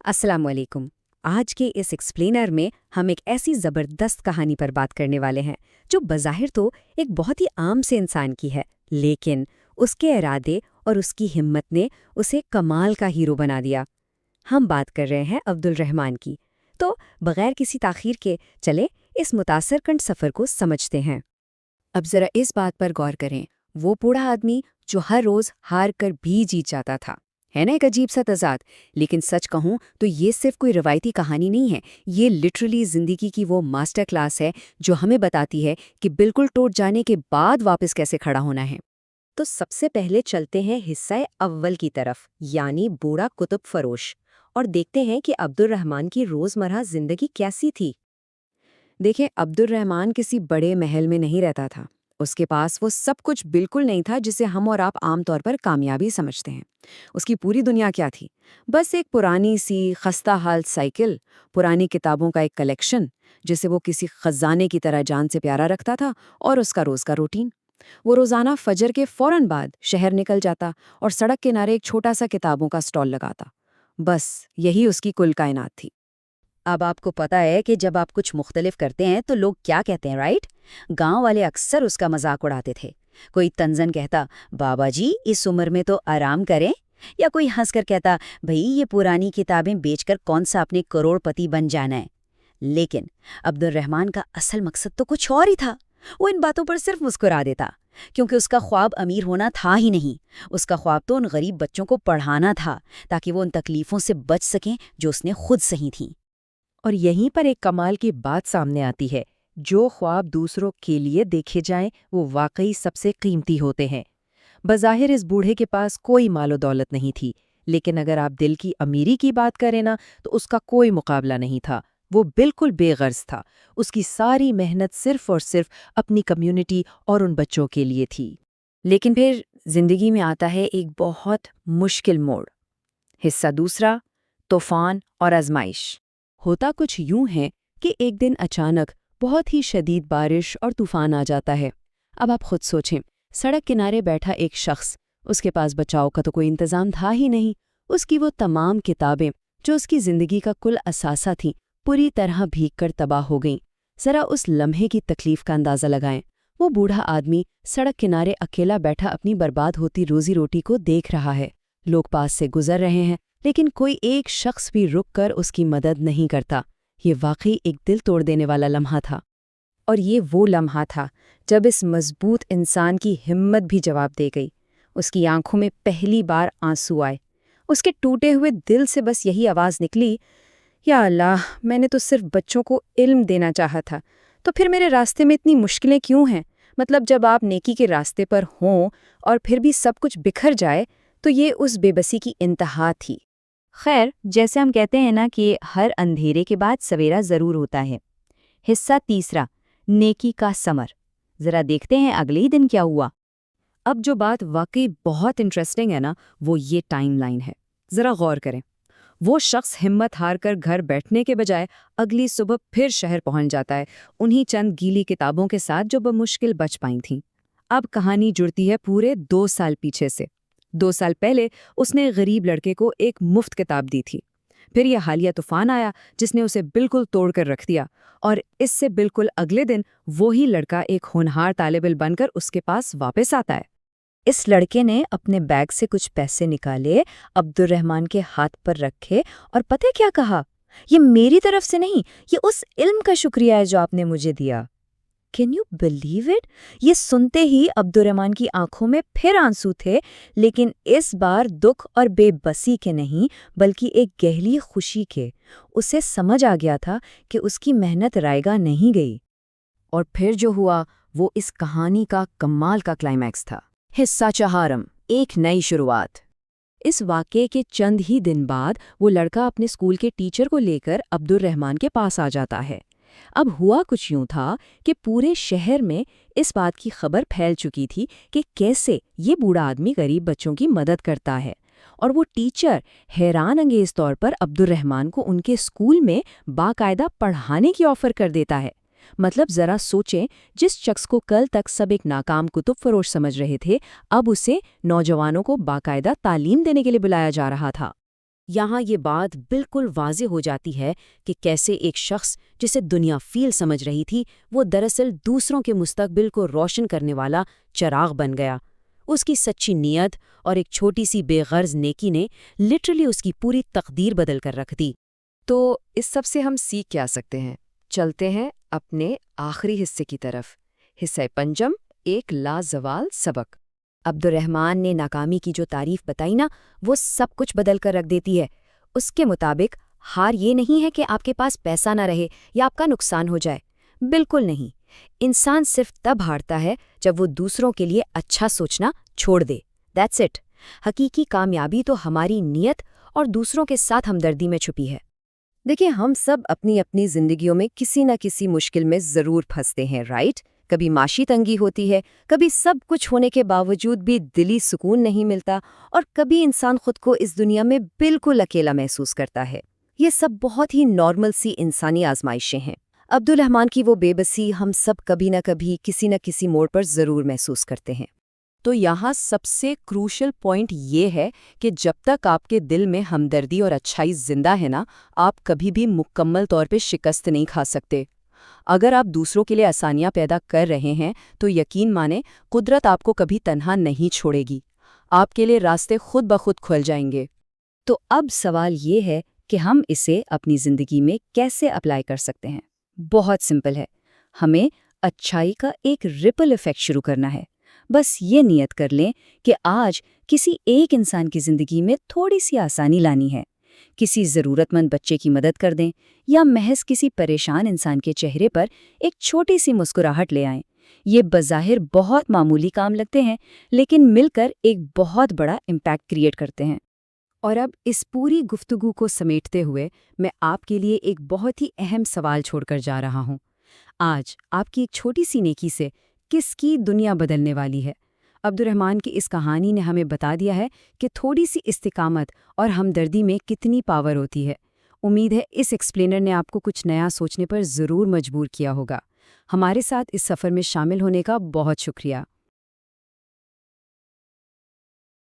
السلام علیکم۔ آج کے اس ایکسپلینر میں ہم ایک ایسی زبردست کہانی پر بات کرنے والے ہیں جو بظاہر تو ایک بہت ہی عام سے انسان کی ہے، لیکن اس کے ارادے اور اس کی ہمت نے اسے کمال کا ہیرو بنا دیا۔ ہم بات کر رہے ہیں عبد الرحمن کی۔ تو بغیر کسی تاخیر کے چلے اس متاثر کن سفر کو سمجھتے ہیں۔ اب ذرا اس بات پر غور کریں، وہ بوڑھا آدمی جو ہر روز ہار کر بھی جیت جاتا تھا، ہے نا ایک عجیب سا تضاد؟ لیکن سچ کہوں تو یہ صرف کوئی روایتی کہانی نہیں ہے، یہ لٹرلی زندگی کی وہ ماسٹر کلاس ہے جو ہمیں بتاتی ہے کہ بالکل ٹوٹ جانے کے بعد واپس کیسے کھڑا ہونا ہے۔ تو سب سے پہلے چلتے ہیں حصہ اول کی طرف، یعنی بوڑھا کتب فروش، اور دیکھتے ہیں کہ عبد الرحمن کی روزمرہ زندگی کیسی تھی۔ دیکھیں، عبد الرحمن کسی بڑے محل میں نہیں رہتا تھا۔ اس کے پاس وہ سب کچھ بالکل نہیں تھا جسے ہم اور آپ عام طور پر کامیابی سمجھتے ہیں۔ اس کی پوری دنیا کیا تھی؟ بس ایک پرانی سی خستہ حال سائیکل، پرانی کتابوں کا ایک کلیکشن جسے وہ کسی خزانے کی طرح جان سے پیارا رکھتا تھا، اور اس کا روز کا روٹین۔ وہ روزانہ فجر کے فوراً بعد شہر نکل جاتا اور سڑک کنارے ایک چھوٹا سا کتابوں کا سٹال لگاتا۔ بس یہی اس کی کل کائنات تھی۔ اب آپ کو پتا ہے کہ جب آپ کچھ مختلف کرتے ہیں تو لوگ کیا کہتے ہیں، رائٹ؟ گاؤں والے اکثر اس کا مذاق اڑاتے تھے۔ کوئی طنزاً کہتا، بابا جی اس عمر میں تو آرام کریں، یا کوئی ہنس کر کہتا، بھئی یہ پرانی کتابیں بیچ کر کون سا اپنے کروڑ پتی بن جانا ہے۔ لیکن عبد الرحمن کا اصل مقصد تو کچھ اور ہی تھا۔ وہ ان باتوں پر صرف مسکرا دیتا، کیونکہ اس کا خواب امیر ہونا تھا ہی نہیں۔ اس کا خواب تو ان غریب بچوں کو پڑھانا تھا، تاکہ وہ ان تکلیفوں سے بچ سکیں جو اس نے خود سہی تھیں۔ اور یہیں پر ایک کمال کی بات سامنے آتی ہے، جو خواب دوسروں کے لیے دیکھے جائیں وہ واقعی سب سے قیمتی ہوتے ہیں۔ بظاہر اس بوڑھے کے پاس کوئی مال و دولت نہیں تھی، لیکن اگر آپ دل کی امیری کی بات کریں نا تو اس کا کوئی مقابلہ نہیں تھا۔ وہ بالکل بے غرض تھا۔ اس کی ساری محنت صرف اور صرف اپنی کمیونٹی اور ان بچوں کے لیے تھی۔ لیکن پھر زندگی میں آتا ہے ایک بہت مشکل موڑ۔ حصہ دوسرا، طوفان اور آزمائش۔ ہوتا کچھ یوں ہے کہ ایک دن اچانک بہت ہی شدید بارش اور طوفان آ جاتا ہے۔ اب آپ خود سوچیں، سڑک کنارے بیٹھا ایک شخص، اس کے پاس بچاؤ کا تو کوئی انتظام تھا ہی نہیں۔ اس کی وہ تمام کتابیں جو اس کی زندگی کا کل اثاثہ تھیں، پوری طرح بھیگ کر تباہ ہو گئیں۔ ذرا اس لمحے کی تکلیف کا اندازہ لگائیں۔ وہ بوڑھا آدمی سڑک کنارے اکیلا بیٹھا اپنی برباد ہوتی روزی روٹی کو دیکھ رہا ہے۔ لوگ پاس سے گزر رہے ہیں، لیکن کوئی ایک شخص بھی رک کر اس کی مدد نہیں کرتا۔ یہ واقعی ایک دل توڑ دینے والا لمحہ تھا۔ اور یہ وہ لمحہ تھا جب اس مضبوط انسان کی ہمت بھی جواب دے گئی۔ اس کی آنکھوں میں پہلی بار آنسو آئے۔ اس کے ٹوٹے ہوئے دل سے بس یہی آواز نکلی، یا اللہ، میں نے تو صرف بچوں کو علم دینا چاہا تھا، تو پھر میرے راستے میں اتنی مشکلیں کیوں ہیں؟ مطلب جب آپ نیکی کے راستے پر ہوں اور پھر بھی سب کچھ بکھر جائے تو یہ اس بے بسی کی انتہا تھی۔ خیر، جیسے ہم کہتے ہیں نا کہ ہر اندھیرے کے بعد سویرا ضرور ہوتا ہے۔ حصہ تیسرا، نیکی کا ثمر۔ ذرا دیکھتے ہیں اگلے ہی دن کیا ہوا۔ اب جو بات واقعی بہت انٹرسٹنگ ہے نا، وہ یہ ٹائم لائن ہے۔ ذرا غور کریں، وہ شخص ہمت ہار کر گھر بیٹھنے کے بجائے اگلی صبح پھر شہر پہنچ جاتا ہے، انہی چند گیلی کتابوں کے ساتھ جو بمشکل بچ پائیں تھیں۔ اب کہانی جڑتی ہے پورے 2 سال پیچھے سے۔ 2 سال پہلے اس نے غریب لڑکے کو ایک مفت کتاب دی تھی۔ پھر یہ حالیہ طوفان آیا جس نے اسے بالکل توڑ کر رکھ دیا، اور اس سے بالکل اگلے دن وہی لڑکا ایک ہونہار طالب علم بن کر اس کے پاس واپس آتا ہے۔ اس لڑکے نے اپنے بیگ سے کچھ پیسے نکالے، عبد الرحمن کے ہاتھ پر رکھے، اور پتہ کیا کہا؟ یہ میری طرف سے نہیں، یہ اس علم کا شکریہ ہے جو آپ نے مجھے دیا۔ Can you believe it? یہ سنتے ہی عبد الرحمن کی آنکھوں میں پھر آنسو تھے، لیکن اس بار دکھ اور بے بسی کے نہیں، بلکہ ایک گہری خوشی کے۔ اسے سمجھ آ گیا تھا کہ اس کی محنت رائگاں نہیں گئی۔ اور پھر جو ہوا وہ اس کہانی کا کمال کا کلائمیکس تھا۔ حصہ چہارم، ایک نئی شروعات۔ اس واقعے کے چند ہی دن بعد وہ لڑکا اپنے اسکول کے ٹیچر کو لے کر عبد الرحمن کے پاس آ جاتا ہے۔ اب ہوا کچھ یوں تھا کہ پورے شہر میں اس بات کی خبر پھیل چکی تھی کہ کیسے یہ بوڑھا آدمی غریب بچوں کی مدد کرتا ہے، اور وہ ٹیچر حیران انگیز طور پر عبد الرحمن کو ان کے اسکول میں باقاعدہ پڑھانے کی آفر کر دیتا ہے۔ مطلب ذرا سوچیں، جس شخص کو کل تک سب ایک ناکام کتب فروش سمجھ رہے تھے، اب اسے نوجوانوں کو باقاعدہ تعلیم دینے کے لیے بلایا جا رہا تھا۔ یہاں یہ بات بالکل واضح ہو جاتی ہے کہ کیسے ایک شخص جسے دنیا فیل سمجھ رہی تھی وہ دراصل دوسروں کے مستقبل کو روشن کرنے والا چراغ بن گیا۔ اس کی سچی نیت اور ایک چھوٹی سی بے غرض نیکی نے لٹرلی اس کی پوری تقدیر بدل کر رکھ دی۔ تو اس سب سے ہم سیکھ کیا سکتے ہیں؟ چلتے ہیں اپنے آخری حصے کی طرف۔ حصہ پنجم، ایک لازوال سبق۔ عبد الرحمن نے ناکامی کی جو تعریف بتائی نا، وہ سب کچھ بدل کر رکھ دیتی ہے۔ اس کے مطابق ہار یہ نہیں ہے کہ آپ کے پاس پیسہ نہ رہے یا آپ کا نقصان ہو جائے، بالکل نہیں۔ انسان صرف تب ہارتا ہے جب وہ دوسروں کے لیے اچھا سوچنا چھوڑ دے۔ That's it. حقیقی کامیابی تو ہماری نیت اور دوسروں کے ساتھ ہمدردی میں چھپی ہے۔ دیکھیں، ہم سب اپنی اپنی زندگیوں میں کسی نہ کسی مشکل میں ضرور پھنستے ہیں، رائٹ؟ کبھی معاشی تنگی ہوتی ہے، کبھی سب کچھ ہونے کے باوجود بھی دلی سکون نہیں ملتا، اور کبھی انسان خود کو اس دنیا میں بالکل اکیلا محسوس کرتا ہے۔ یہ سب بہت ہی نارمل سی انسانی آزمائشیں ہیں۔ عبد الرحمن کی وہ بے بسی ہم سب کبھی نہ کبھی کسی نہ کسی موڑ پر ضرور محسوس کرتے ہیں۔ تو یہاں سب سے کروشل پوائنٹ یہ ہے کہ جب تک آپ کے دل میں ہمدردی اور اچھائی زندہ ہے نا، آپ کبھی بھی مکمل طور پہ شکست نہیں کھا سکتے۔ اگر آپ دوسروں کے لیے آسانیاں پیدا کر رہے ہیں تو یقین مانیں قدرت آپ کو کبھی تنہا نہیں چھوڑے گی۔ آپ کے لیے راستے خود بخود کھل جائیں گے۔ تو اب سوال یہ ہے کہ ہم اسے اپنی زندگی میں کیسے اپلائی کر سکتے ہیں؟ بہت سمپل ہے۔ ہمیں اچھائی کا ایک ریپل ایفیکٹ شروع کرنا ہے۔ بس یہ نیت کر لیں کہ آج کسی ایک انسان کی زندگی میں تھوڑی سی آسانی لانی ہے۔ کسی ضرورت مند بچے کی مدد کر دیں یا محض کسی پریشان انسان کے چہرے پر ایک چھوٹی سی مسکراہٹ لے آئیں۔ یہ بظاہر بہت معمولی کام لگتے ہیں، لیکن مل کر ایک بہت بڑا امپیکٹ کریٹ کرتے ہیں۔ اور اب اس پوری گفتگو کو سمیٹتے ہوئے میں آپ کے لیے ایک بہت ہی اہم سوال چھوڑ کر جا رہا ہوں۔ آج آپ کی ایک چھوٹی سی نیکی سے کس کی دنیا بدلنے والی ہے؟ عبد الرحمن کی اس کہانی نے ہمیں بتا دیا ہے کہ تھوڑی سی استقامت اور ہمدردی میں کتنی پاور ہوتی ہے۔ امید ہے اس ایکسپلینر نے آپ کو کچھ نیا سوچنے پر ضرور مجبور کیا ہوگا۔ ہمارے ساتھ اس سفر میں شامل ہونے کا بہت شکریہ۔